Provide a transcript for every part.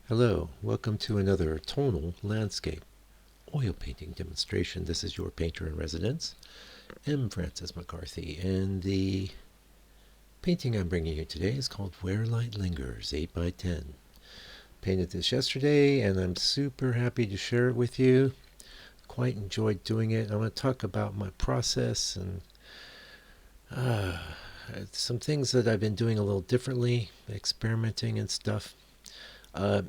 Hello, welcome to another tonal landscape oil painting demonstration. This is your painter in residence, M. Francis McCarthy, and the painting I'm bringing you today is called Where Light Lingers, 8 by 10. Painted this yesterday, and I'm super happy to share it with you. Quite enjoyed doing it. I'm going to talk about my process and uh, some things that I've been doing a little differently, experimenting and stuff.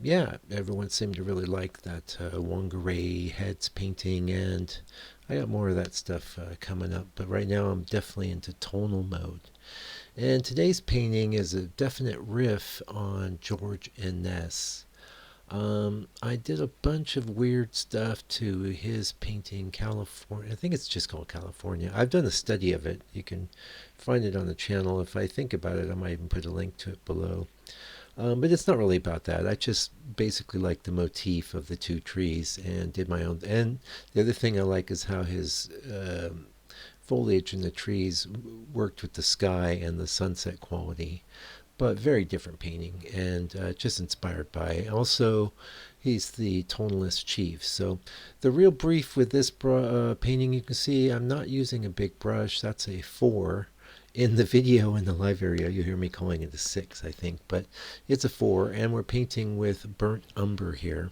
Yeah, everyone seemed to really like that Wongeray heads painting, and I got more of that stuff coming up. But right now, I'm definitely into tonal mode. And today's painting is a definite riff on George Inness. I did a bunch of weird stuff to his painting, California. I think it's just called California. I've done a study of it. You can find it on the channel. If I think about it, I might even put a link to it below. But it's not really about that. I just basically like the motif of the two trees and did my own. And the other thing I like is how his foliage in the trees worked with the sky and the sunset quality. But very different painting and just inspired by. Also, he's the tonalist chief. So the real brief with this painting, you can see I'm not using a big brush. That's a 4. In the video in the live area, you hear me calling it a 6, I think, but it's a 4, and we're painting with burnt umber here.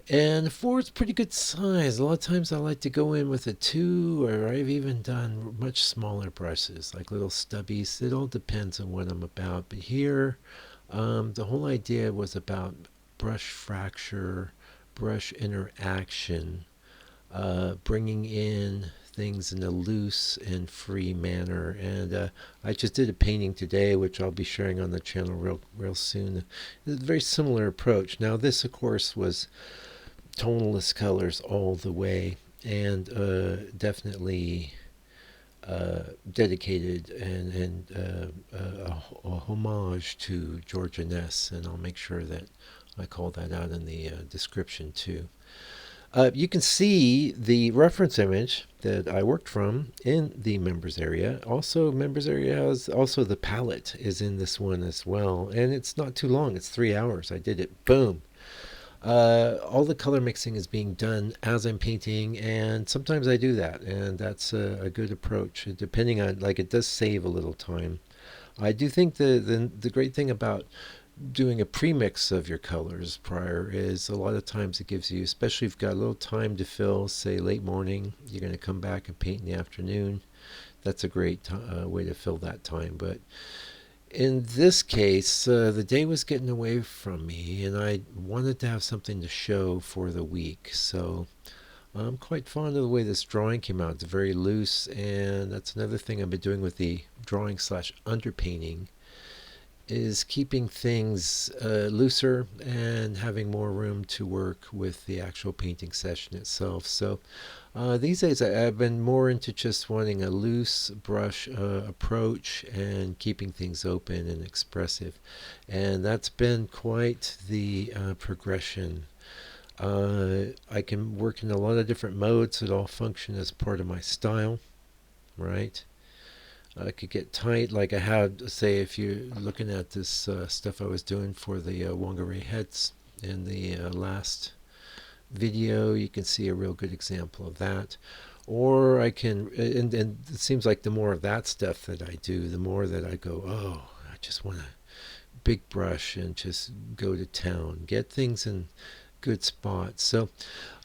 And a 4 is pretty good size. A lot of times I like to go in with a 2, or I've even done much smaller brushes, like little stubbies. It all depends on what I'm about. But here, the whole idea was about brush fracture, brush interaction, bringing in things in a loose and free manner. And I just did a painting today, which I'll be sharing on the channel real soon. It's a very similar approach. Now, this, of course, was tonalist colors all the way, and definitely dedicated and a homage to George Inness, and I'll make sure that I call that out in the description too. You can see the reference image that I worked from in the members area. Also, members area has also the palette is in this one as well, and it's not too long. It's 3 hours. I did it. Boom. All the color mixing is being done as I'm painting, and sometimes I do that, and that's a good approach. Depending on, like, it does save a little time. I do think the great thing about doing a premix of your colors prior is a lot of times it gives you, especially if you've got a little time to fill, say late morning, you're going to come back and paint in the afternoon. That's a great way to fill that time. But in this case, the day was getting away from me, and I wanted to have something to show for the week. So I'm quite fond of the way this drawing came out. It's very loose, and that's another thing I've been doing with the drawing slash underpainting is keeping things looser and having more room to work with the actual painting session itself. So these days I've been more into just wanting a loose brush approach and keeping things open and expressive. And that's been quite the progression. I can work in a lot of different modes that all function as part of my style, right? I could get tight, like I had, say, if you're looking at this stuff I was doing for the Wongeray heads in the last video, you can see a real good example of that. Or I can, and it seems like the more of that stuff that I do, the more that I go, oh, I just want a big brush and just go to town, get things in good spots. So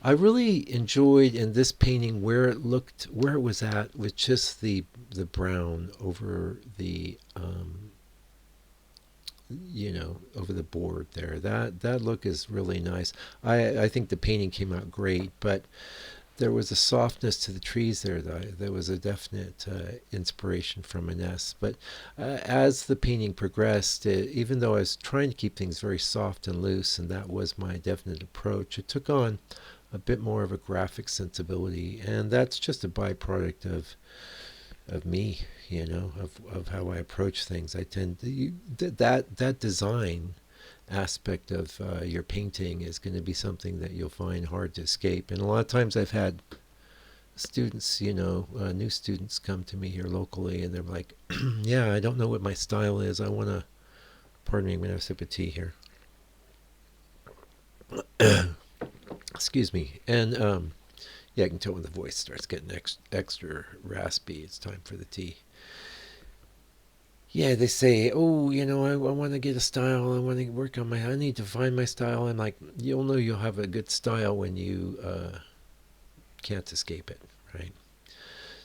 I really enjoyed in this painting where it looked, where it was at with just the brown over the over the board there. That look is really nice. I think the painting came out great, but there was a softness to the trees there. There was a definite inspiration from Ines. But as the painting progressed, even though I was trying to keep things very soft and loose, and that was my definite approach, it took on a bit more of a graphic sensibility, and that's just a byproduct of me, of how I approach things. I tend to that design aspect of your painting is going to be something that you'll find hard to escape. And a lot of times I've had students, new students come to me here locally, and they're like, "Yeah, I don't know what my style is. I want to." Pardon me, I'm gonna have a sip of tea here. Excuse me. And yeah, I can tell when the voice starts getting extra raspy. It's time for the tea. Yeah, they say, oh, I want to get a style. I want to work on I need to find my style. I'm like, you'll know you'll have a good style when you can't escape it, right?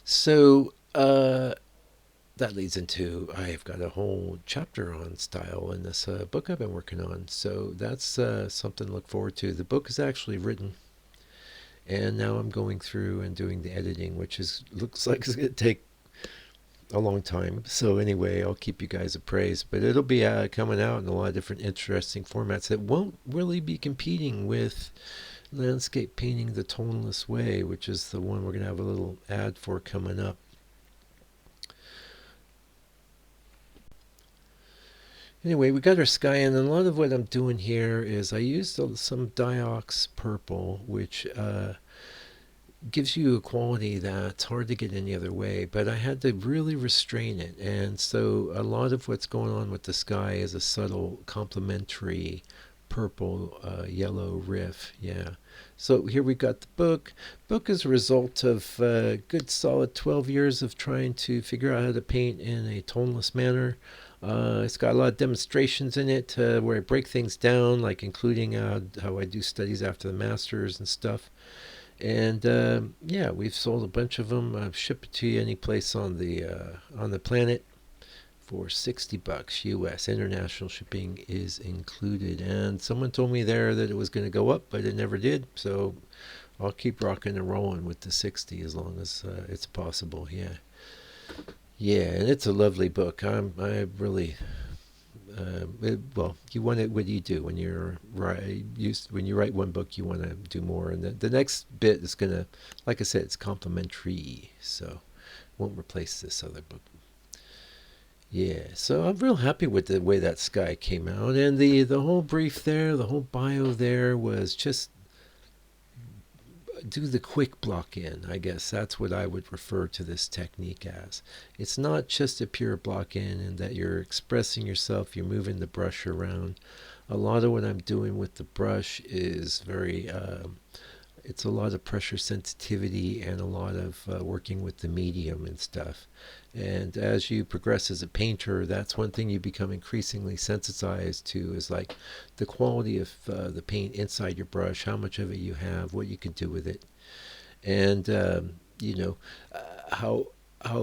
So that leads into I've got a whole chapter on style in this book I've been working on. So that's something to look forward to. The book is actually written, and now I'm going through and doing the editing, which is looks like it's going to take a long time. So anyway, I'll keep you guys appraised, but it'll be coming out in a lot of different interesting formats. It won't really be competing with landscape painting the tonalist way, which is the one we're going to have a little ad for coming up. Anyway, we got our sky in, and a lot of what I'm doing here is I used some diox purple, which gives you a quality that's hard to get any other way, but I had to really restrain it. And so a lot of what's going on with the sky is a subtle complementary purple yellow riff. Yeah. So here we got the book. Book is a result of a good solid 12 years of trying to figure out how to paint in a toneless manner. It's got a lot of demonstrations in it where I break things down, like including how I do studies after the masters and stuff. And yeah, we've sold a bunch of them. I've shipped it to you any place on the planet for $60 US. International shipping is included. And someone told me there that it was going to go up, but it never did. So I'll keep rocking and rolling with the 60 as long as it's possible. Yeah, yeah, and it's a lovely book. I really well, you want it. What do you do when when you write one book? You want to do more, and the next bit is gonna, like I said, it's complementary, so won't replace this other book. Yeah, so I'm real happy with the way that sky came out, and the whole brief there, the whole bio there was just do the quick block in. I guess that's what I would refer to this technique as. It's not just a pure block in and that you're expressing yourself, you're moving the brush around. A lot of what I'm doing with the brush is it's a lot of pressure sensitivity and a lot of working with the medium and stuff. And as you progress as a painter, that's one thing you become increasingly sensitized to is like the quality of the paint inside your brush, how much of it you have, what you can do with it, and you know how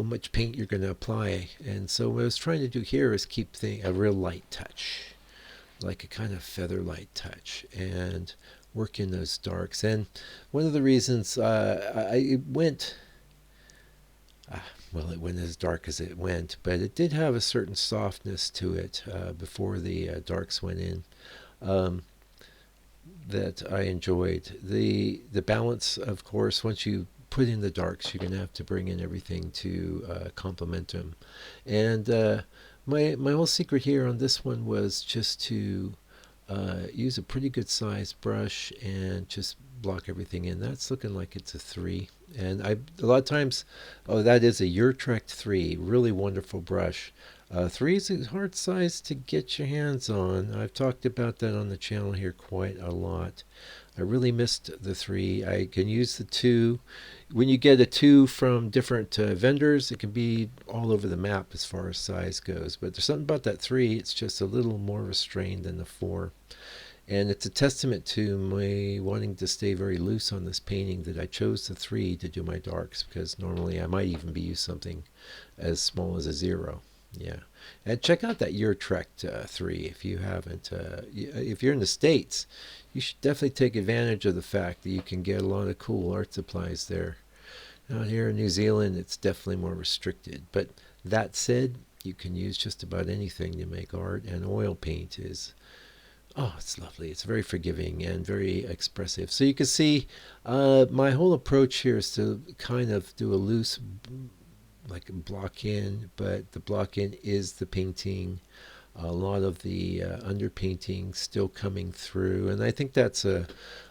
much paint you're going to apply. And so what I was trying to do here is keep a real light touch, like a kind of feather light touch, and work in those darks. And one of the reasons I went well, it went as dark as it went, but it did have a certain softness to it before the darks went in um, that I enjoyed. The balance, of course, once you put in the darks, you're going to have to bring in everything to complement them. And my whole secret here on this one was just to use a pretty good sized brush and just block everything in. That's looking like it's a 3. And a lot of times, oh, that is a Urtrect 3. Really wonderful brush. 3 is a hard size to get your hands on. I've talked about that on the channel here quite a lot. I really missed the 3. I can use the 2. When you get a 2 from different vendors, it can be all over the map as far as size goes. But there's something about that 3, it's just a little more restrained than the 4. And it's a testament to my wanting to stay very loose on this painting that I chose the 3 to do my darks, because normally I might even be used something as small as a 0. Yeah. And check out that Urtrect 3 if you haven't. If you're in the States, you should definitely take advantage of the fact that you can get a lot of cool art supplies there. Out here in New Zealand, it's definitely more restricted. But that said, you can use just about anything to make art, and oil paint is, oh, it's lovely. It's very forgiving and very expressive. So you can see my whole approach here is to kind of do a loose, like a block in, but the block in is the painting. A lot of the underpainting still coming through, and I think that's a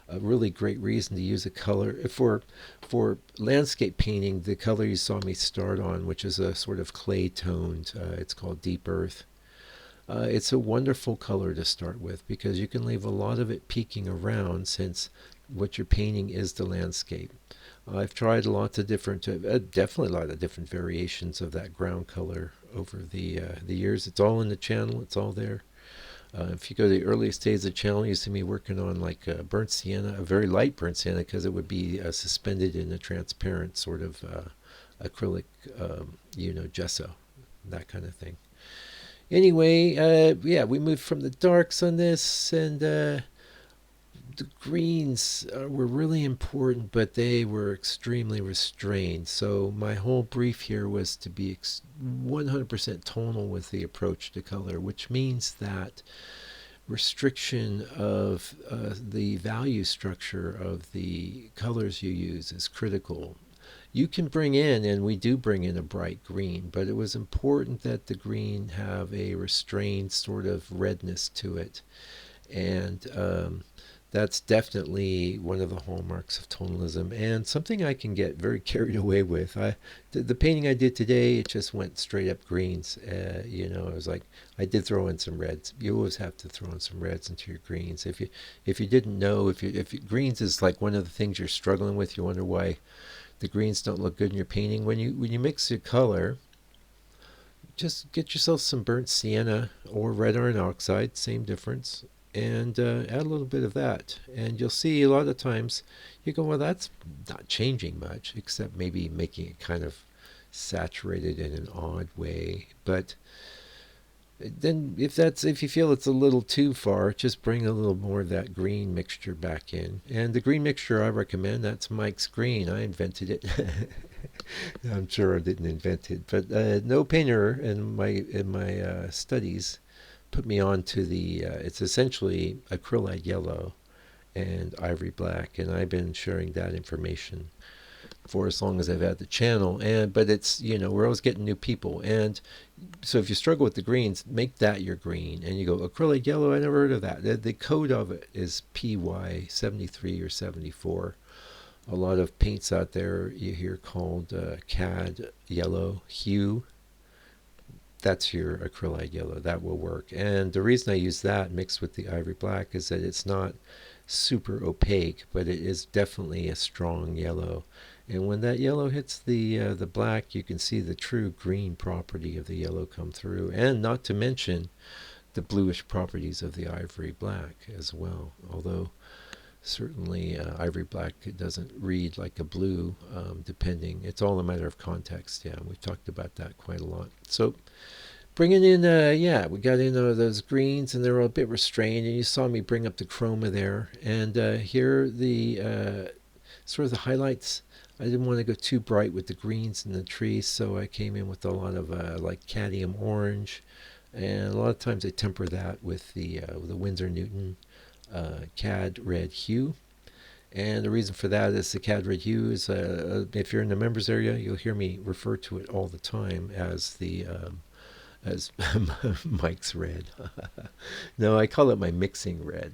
really great reason to use a color for landscape painting. The color you saw me start on, which is a sort of clay toned, it's called Deep Earth. It's a wonderful color to start with because you can leave a lot of it peeking around since what you're painting is the landscape. I've tried lots of different, definitely a lot of different variations of that ground color over the years. It's all in the channel. It's all there. If you go to the earliest days of the channel, you see me working on like burnt sienna, a very light burnt sienna, because it would be suspended in a transparent sort of acrylic, gesso, that kind of thing. Anyway, yeah, we moved from the darks on this, and the greens were really important, but they were extremely restrained. So my whole brief here was to be 100% tonal with the approach to color, which means that restriction of the value structure of the colors you use is critical. You can bring in, and we do bring in, a bright green, but it was important that the green have a restrained sort of redness to it. And that's definitely one of the hallmarks of tonalism, and something I can get very carried away with. The painting I did today, it just went straight up greens. I was like, I did throw in some reds. You always have to throw in some reds into your greens. If you didn't know, if greens is like one of the things you're struggling with, you wonder why the greens don't look good in your painting. When you mix your color, just get yourself some burnt sienna or red iron oxide, same difference, and add a little bit of that. And you'll see a lot of times you go, well, that's not changing much, except maybe making it kind of saturated in an odd way. But then if you feel it's a little too far, just bring a little more of that green mixture back in. And the green mixture I recommend, that's Mike's Green. I invented it. I'm sure I didn't invent it, but no painter in my studies put me on to the. It's essentially acrylite yellow and ivory black, and I've been sharing that information for as long as I've had the channel. But it's, we're always getting new people, and so if you struggle with the greens, make that your green. And you go, acrylic yellow, I never heard of that. The code of it is PY 73 or 74. A lot of paints out there you hear called CAD yellow hue. That's your acrylite yellow. That will work. And the reason I use that mixed with the ivory black is that it's not super opaque, but it is definitely a strong yellow. And when that yellow hits the black, you can see the true green property of the yellow come through, and not to mention the bluish properties of the ivory black as well. Although certainly ivory black, it doesn't read like a blue, depending. It's all a matter of context. Yeah, we've talked about that quite a lot. So bringing in, we got in those greens, and they're a bit restrained, and you saw me bring up the chroma there. And here the sort of the highlights. I didn't want to go too bright with the greens and the trees, so I came in with a lot of like cadmium orange, and a lot of times I temper that with the Winsor Newton cad red hue. And the reason for that is the cad red hue is, if you're in the members area, you'll hear me refer to it all the time as as Mike's red. No, I call it my mixing red.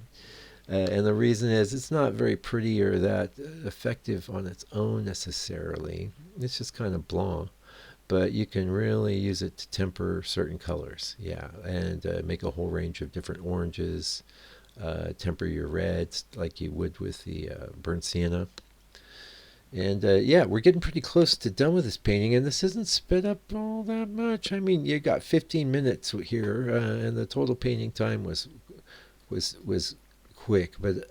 And the reason is it's not very pretty or that effective on its own necessarily. It's just kind of blanc. But you can really use it to temper certain colors. Yeah, and make a whole range of different oranges. Temper your reds like you would with the burnt sienna. And we're getting pretty close to done with this painting, and this isn't sped up all that much. I mean, you got 15 minutes here, and the total painting time was quick. But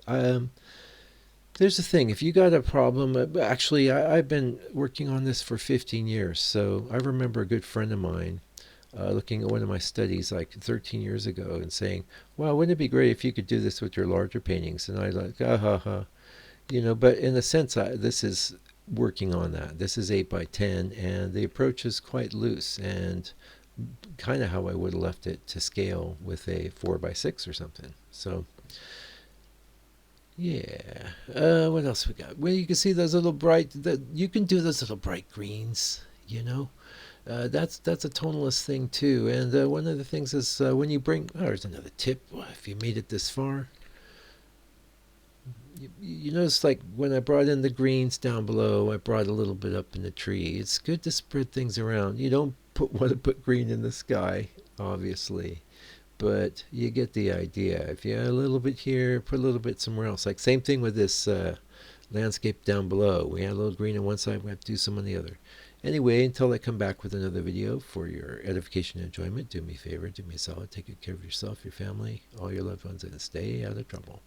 there's the thing: if you got a problem, actually, I've been working on this for 15 years. So I remember a good friend of mine looking at one of my studies like 13 years ago and saying, "Wow, wouldn't it be great if you could do this with your larger paintings?" And I like, ah ha ha. But in a sense, this is working on that. This is 8 by 10, and the approach is quite loose and kind of how I would have left it to scale with a 4 by 6 or something. So, yeah. What else we got? Well, you can see those little bright. You can do those little bright greens. That's a tonalist thing too. And one of the things is when you bring. Oh, there's another tip. Well, if you made it this far. You notice, like, when I brought in the greens down below, I brought a little bit up in the tree. It's good to spread things around. You don't want to put green in the sky, obviously. but you get the idea. If you add a little bit here, put a little bit somewhere else. Like same thing with this landscape down below. We add a little green on one side, we have to do some on the other. Anyway, until I come back with another video for your edification and enjoyment, do me a favor, do me a solid, take good care of yourself, your family, all your loved ones, and stay out of trouble.